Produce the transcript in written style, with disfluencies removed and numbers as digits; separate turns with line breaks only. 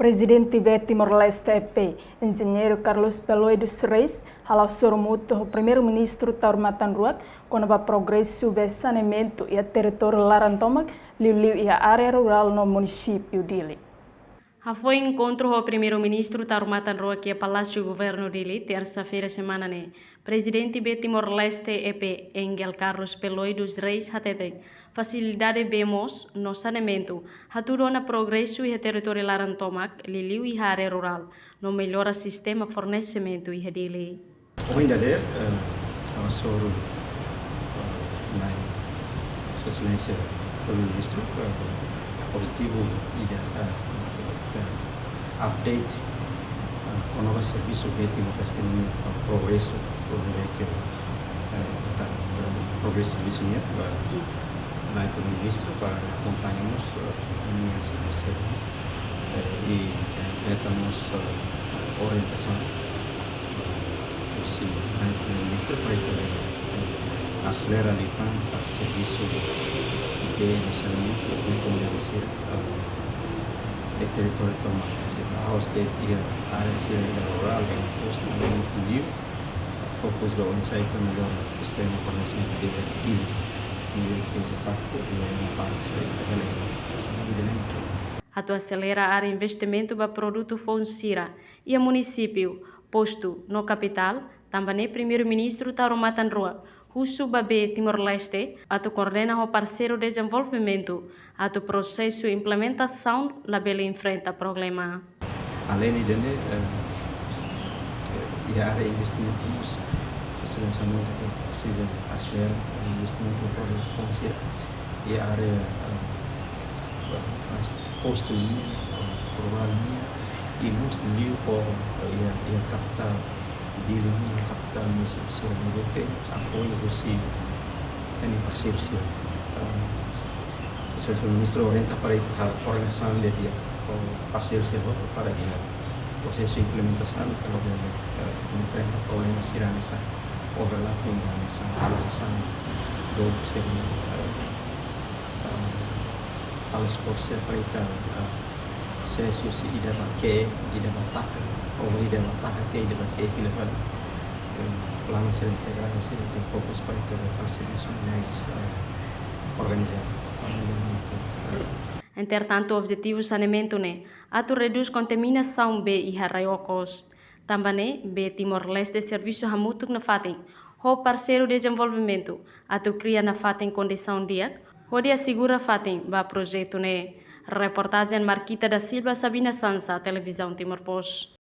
Presidente de Timor-Leste EP, engenheiro Carlos Peloi dos Reis, relacionou muito o primeiro-ministro Taurmatan Ruat quando o progresso do saneamento e o território Larantomac, Liu e a área rural no município dele.
Foi encontro o primeiro-ministro Taurmatan Ruat aqui no Palácio do Governo dele, terça-feira semana né. Presidente de Timor-Leste EP, Engel Carlos Peloi dos Reis, hatete facilidade vemos no saneamento, haturona progresso e território Larantomac, Liu e a área rural, no melhora sistema fornecimento e dele.
Ainda der, sobre Sua Excelência o Ministro, positivo e update com novos serviços de Timor-Leste progresso que progresso serviço na Primeiro-Ministro para acompanharmos minha serviço e estamos orientação se na Primeiro-Ministro para acelerar ali tanto o serviço de saneamento que como deve ser o território tomado, a house de a área rural, o imposto muito livre, fokus do insight melhor sistema de fornecimento de aquilo que de facto é parte
Atu acelera a investimento para produto Fonsira e a município posto no capital, também primeiro-ministro Taurmatan Ruat, Husu Babe Timor-Leste, atu coordena o parceiro de desenvolvimento, atu processo de implementação labele enfrenta problema.
Além disso, a área de investimento nós lançamos que precisa acelerar o investimento no projeto Fonsira e a área posto rural e muito livre e a capital de linha capital municipal que apoio você tem parceiro seu o ministro orienta para a organização de dia o parceiro seu para o processo de implementação e também enfrenta problemas se nessa overlapping nessa alocação do serviço alas forças para se isso ida pakai ida bataka ou ida bataka ida pakai filafal plano ser integrado se tem fokus para o serviço mais organizado.
Entretanto, o objetivo do saneamento é atu reduz contaminação e raiocos. Também be Timor-Leste serviço hamutuk na fatem, o parceiro de desenvolvimento atu cria na fatem condição dia, onde assegura fatem ba projeto né. Reportagem Marquita da Silva, Sabina Sansa, Televisão Timor-Post.